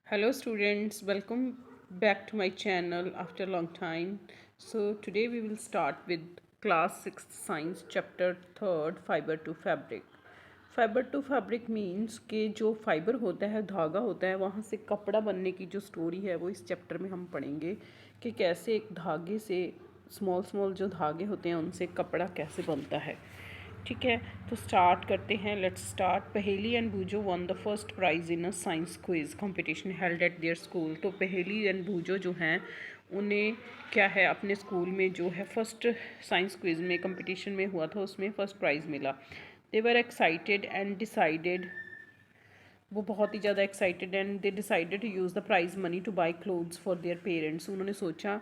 Hello students, welcome back to my channel after a long time. So today we will start with class 6th science chapter 3rd fiber to fabric. Fibre to fabric means कि जो fibre होता है धागा होता है वहाँ से कपड़ा बनने की जो स्टोरी है वो इस चैप्टर में हम पढ़ेंगे कि कैसे एक धागे से स्मॉल स्मॉल जो धागे होते हैं उनसे कपड़ा कैसे बनता है। ठीक है, तो स्टार्ट करते हैं। Let's start. Paheli and Boojho won the first prize in a science quiz competition held at their school. तो पहेली एंड बूजो जो हैं उन्हें क्या है, अपने स्कूल में जो है फर्स्ट साइंस क्विज में कंपटीशन में हुआ था उसमें फ़र्स्ट प्राइज़ मिला। They were excited and decided, वो बहुत ही ज़्यादा excited and they decided to use the prize money to buy clothes for their parents. उन्होंने सोचा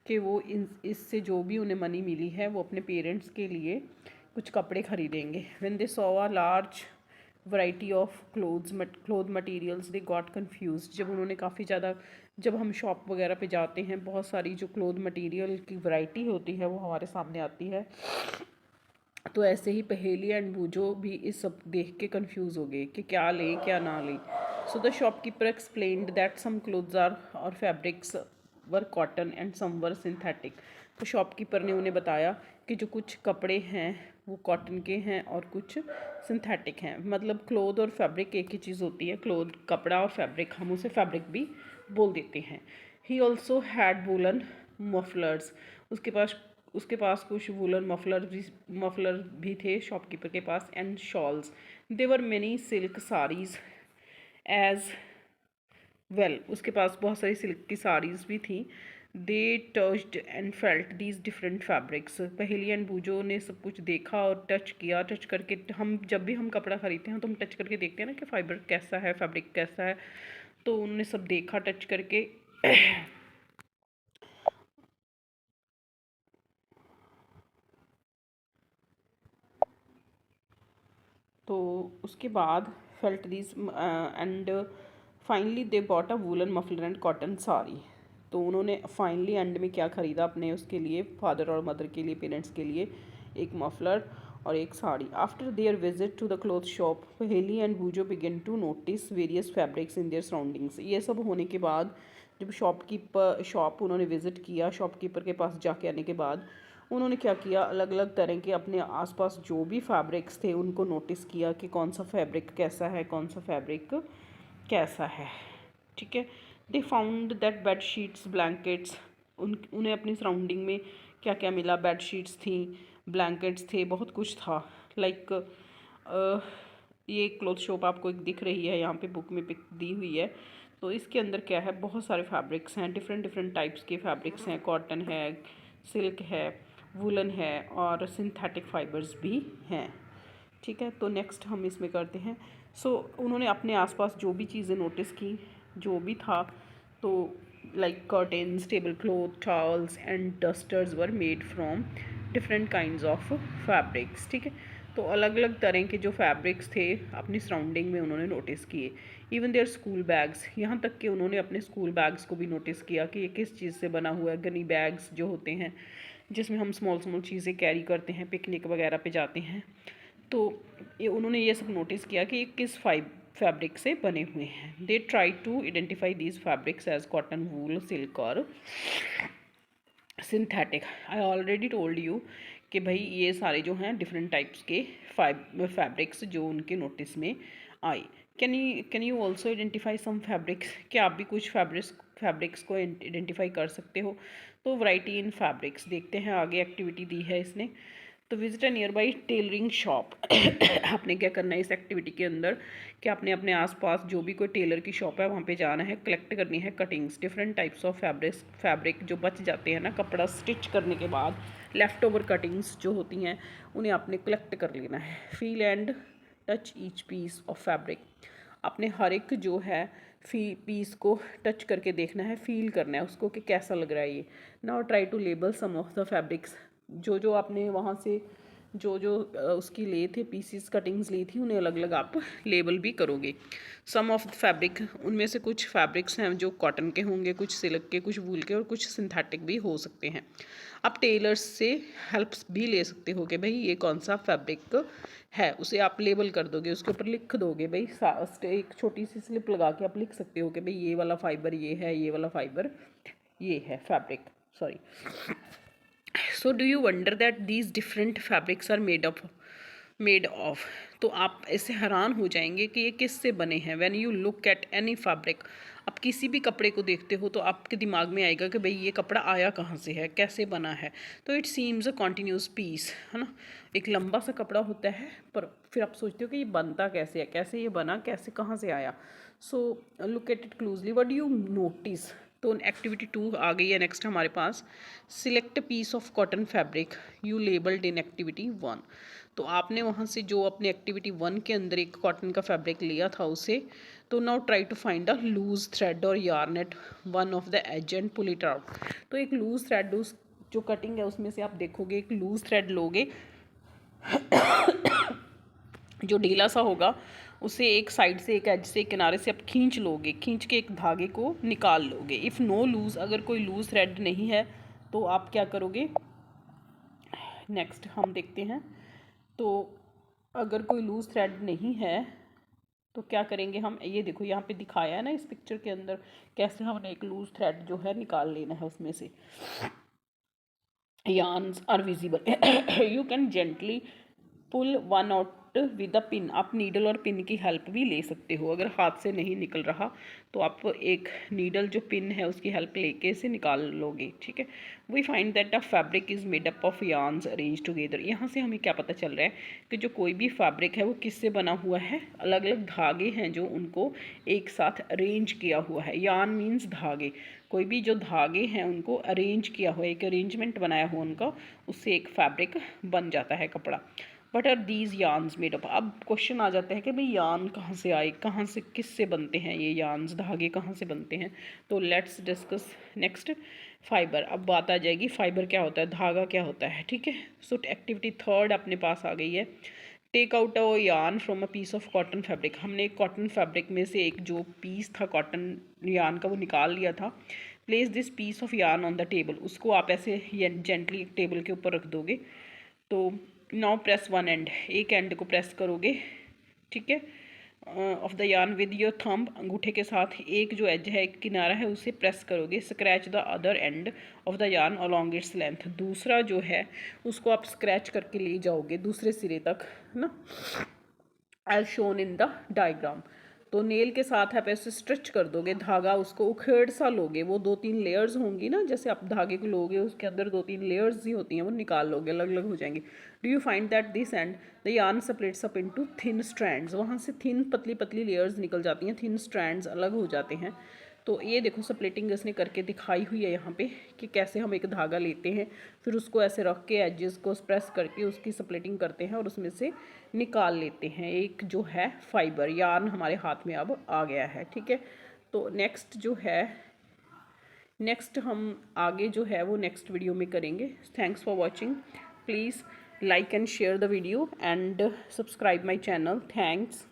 कि वो इससे जो भी उन्हें मनी मिली है वो अपने पेरेंट्स के लिए कुछ कपड़े खरीदेंगे। When they saw a large variety of cloth materials they got confuse. जब उन्होंने काफ़ी ज़्यादा, जब हम शॉप वगैरह पे जाते हैं बहुत सारी जो क्लोथ मटेरियल की वैरायटी होती है वो हमारे सामने आती है, तो ऐसे ही पहेली एंड बूजो भी इस सब देख के कंफ्यूज हो गए कि क्या लें क्या ना लें। So the shopkeeper explained that some clothes are और fabrics were cotton and some were synthetic. तो शॉपकीपर ने उन्हें बताया कि जो कुछ कपड़े हैं वो कॉटन के हैं और कुछ सिंथेटिक हैं। मतलब क्लोथ और फैब्रिक एक ही चीज़ होती है, क्लोथ कपड़ा और फैब्रिक हम उसे फैब्रिक भी बोल देते हैं। He also had woollen mufflers, उसके पास कुछ वूलन मफलर भी थे शॉपकीपर के पास। And shawls, there were many silk saris as well, उसके पास बहुत सारी सिल्क की साड़ीज़ भी थी। They touched and felt these different fabrics. Paheli and Boojho ने सब कुछ देखा और टच किया। टच करके, हम जब भी हम कपड़ा खरीदते हैं तो हम टच करके देखते हैं ना कि फाइबर कैसा है, फैब्रिक कैसा है। तो उन्होंने सब देखा टच करके। तो उसके बाद felt these and finally they bought a woollen muffler and cotton sari. तो उन्होंने फाइनली एंड में क्या ख़रीदा अपने उसके लिए, फादर और मदर के लिए, पेरेंट्स के लिए एक मफलर और एक sari. After their visit to the cloth shop Paheli and Boojho begin to notice various fabrics in their surroundings. ये सब होने के बाद जब शॉप उन्होंने विज़िट किया, शॉपकीपर के पास जाके आने के बाद उन्होंने क्या किया, अलग अलग तरह के अपने आसपास जो भी फैब्रिक्स थे उनको नोटिस किया कि कौन सा फैब्रिक कैसा है, कौन सा फैब्रिक कैसा है। ठीक है, they found that bed sheets blankets, उन्हें अपनी सराउंडिंग में क्या क्या मिला, बेड शीट्स थी, ब्लैंकेट्स थे, बहुत कुछ था। लाइक ये क्लॉथ शॉप आपको एक दिख रही है यहाँ पे बुक में पिक दी हुई है। तो इसके अंदर क्या है, बहुत सारे फैब्रिक्स हैं, डिफरेंट डिफरेंट टाइप्स के फैब्रिक्स हैं, कॉटन है, सिल्क है, वूलन है और सिंथेटिक फाइबर्स भी हैं। ठीक है, तो नेक्स्ट हम इसमें करते हैं। सो उन्होंने अपने आसपास जो भी चीज़ें नोटिस की, जो भी था, तो like curtains, table cloth, towels and dusters were made from different kinds of fabrics. ठीक है, तो अलग अलग तरह के जो फैब्रिक्स थे अपनी सराउंडिंग में उन्होंने नोटिस किए। इवन देयर स्कूल बैग्स, यहाँ तक कि उन्होंने अपने स्कूल बैग्स को भी नोटिस किया कि ये किस चीज़ से बना हुआ है। गनी बैग्स जो होते हैं जिसमें हम स्मॉल स्मॉल चीज़ें कैरी करते हैं, पिकनिक वगैरह पे जाते हैं, तो ये उन्होंने ये सब नोटिस किया कि ये किस फैब्रिक से बने हुए हैं। They try to identify these fabrics as cotton, wool, silk और synthetic. I already told you कि भाई ये सारे जो हैं डिफरेंट टाइप्स के फैब्रिक्स जो उनके नोटिस में आए। Can you also identify some fabrics, क्या आप भी कुछ फैब्रिक्स को आइडेंटिफाई कर सकते हो। तो वैरायटी इन फैब्रिक्स देखते हैं, आगे एक्टिविटी दी है इसने। तो visit a near by tailoring shop. आपने क्या करना है इस एक्टिविटी के अंदर कि आपने अपने आसपास जो भी कोई टेलर की शॉप है वहाँ पे जाना है, कलेक्ट करनी है cuttings, different types of fabric जो बच जाते हैं ना कपड़ा स्टिच करने के बाद, लेफ़्ट ओवर कटिंग्स जो होती हैं उन्हें आपने कलेक्ट कर लेना है। Feel and touch each piece of fabric, आपने हर एक जो है पीस को टच करके देखना है, फील करना है उसको कि कैसा लग रहा है ये। Now try to label some of the fabrics, जो जो आपने वहाँ से जो जो उसकी ले थे पीसीस कटिंग्स ली थी उन्हें अलग अलग आप लेबल भी करोगे। सम ऑफ फैब्रिक, उनमें से कुछ फैब्रिक्स हैं जो कॉटन के होंगे, कुछ सिल्क के, कुछ वूल के और कुछ सिंथेटिक भी हो सकते हैं। आप टेलर्स से हेल्प्स भी ले सकते हो कि भाई ये कौन सा फैब्रिक है, उसे आप लेबल कर दोगे, उसके ऊपर लिख दोगे भाई, एक छोटी सी स्लिप लगा के आप लिख सकते हो कि भाई ये वाला फाइबर ये है, ये वाला फाइबर ये है, fabric sorry. So do you wonder that these different fabrics are made of. तो आप ऐसे हैरान हो जाएंगे कि ये किससे बने हैं। When you look at any fabric, आप किसी भी कपड़े को देखते हो तो आपके दिमाग में आएगा कि भाई ये कपड़ा आया कहाँ से है, कैसे बना है। तो it seems a continuous piece, है ना, एक लंबा सा कपड़ा होता है, पर फिर आप सोचते हो कि ये बनता कैसे है, कैसे ये बना, कैसे कहाँ से आया। So look at it closely, what do you notice. तो एक्टिविटी 2 आ गई है नेक्स्ट हमारे पास। Select piece of cotton fabric you labelled in activity 1। तो आपने वहाँ से जो अपने एक्टिविटी 1 के अंदर एक कॉटन का फैब्रिक लिया था उसे, तो now try to find a loose thread or yarn at one of the edge and pull it out. तो एक लूज थ्रेड, उस जो कटिंग है उसमें से आप देखोगे एक लूज थ्रेड लोगे जो ढीला सा होगा, उसे एक साइड से, एक एज से, किनारे से आप खींच लोगे, खींच के एक धागे को निकाल लोगे। इफ़ नो लूज़, अगर कोई लूज़ थ्रेड नहीं है तो आप क्या करोगे, नेक्स्ट हम देखते हैं। तो अगर कोई लूज़ थ्रेड नहीं है तो क्या करेंगे हम, ये देखो यहाँ पे दिखाया है ना इस पिक्चर के अंदर कैसे हमने एक लूज़ थ्रेड जो है निकाल लेना है उसमें से। yarns are visible you can gently pull one out with a pin. आप नीडल और पिन की हेल्प भी ले सकते हो। अगर हाथ से नहीं निकल रहा तो आप एक नीडल जो पिन है उसकी हेल्प लेके इसे निकाल लोगे, ठीक है। We find that a fabric is made up of yarns arrange together. यहाँ से हमें क्या पता चल रहा है कि जो कोई भी फैब्रिक है वो किससे बना हुआ है, अलग अलग धागे हैं जो उनको एक साथ अरेंज किया हुआ है। यार्न मीन्स धागे, कोई भी जो धागे हैं उनको अरेंज किया हुआ है, एक अरेंजमेंट बनाया हुआ उनका, उससे एक फैब्रिक बन जाता है कपड़ा। What are these yarns made up. अब क्वेश्चन आ जाता है कि भाई यार्न कहाँ से आए, कहाँ से, किससे बनते हैं ये यार्न्स, धागे कहाँ से बनते हैं। तो लेट्स डिस्कस नेक्स्ट फाइबर। अब बात आ जाएगी फाइबर क्या होता है, धागा क्या होता है, ठीक है। सो एक्टिविटी 3 अपने पास आ गई है। Take out a yarn from a piece of cotton fabric. हमने एक कॉटन फैब्रिक में से एक जो पीस था कॉटन यार्न का वो निकाल लिया था। Place this piece of yarn on the table. उसको आप ऐसे जेंटली एक टेबल के ऊपर रख दोगे। तो नाउ प्रेस वन एंड, एक एंड को प्रेस करोगे, ठीक है, of the yarn with your thumb. अंगूठे के साथ एक जो एज है, एक किनारा है, उसे प्रेस करोगे। Scratch the other end of the yarn along its length. दूसरा जो है उसको आप स्क्रैच करके ले जाओगे दूसरे सिरे तक, है ना, as shown in the diagram. तो नेल के साथ आप ऐसे स्ट्रिच कर दोगे धागा, उसको उखेड़ सा लोगे। वो 2-3 लेयर्स होंगी ना, जैसे आप धागे को लोगे उसके अंदर 2-3 लेयर्स ही होती हैं, वो निकाल लोगे, अलग अलग हो जाएंगी। Do you find that this and the yarn splits up into thin strands. वहाँ से थिन पतली पतली लेयर्स निकल जाती हैं, थिन स्ट्रैंड्स अलग हो जाते हैं। तो ये देखो स्प्लिटिंग इसने करके दिखाई हुई है यहाँ पे कि कैसे हम एक धागा लेते हैं, फिर उसको ऐसे रख के एजेस को प्रेस करके उसकी स्प्लिटिंग करते हैं और उसमें से निकाल लेते हैं एक जो है फाइबर। यार्न हमारे हाथ में अब आ गया है, ठीक है। तो नेक्स्ट जो है, नेक्स्ट हम आगे जो है वो नेक्स्ट वीडियो में करेंगे। Thanks for watching. Please like and share the video and subscribe my channel. Thanks.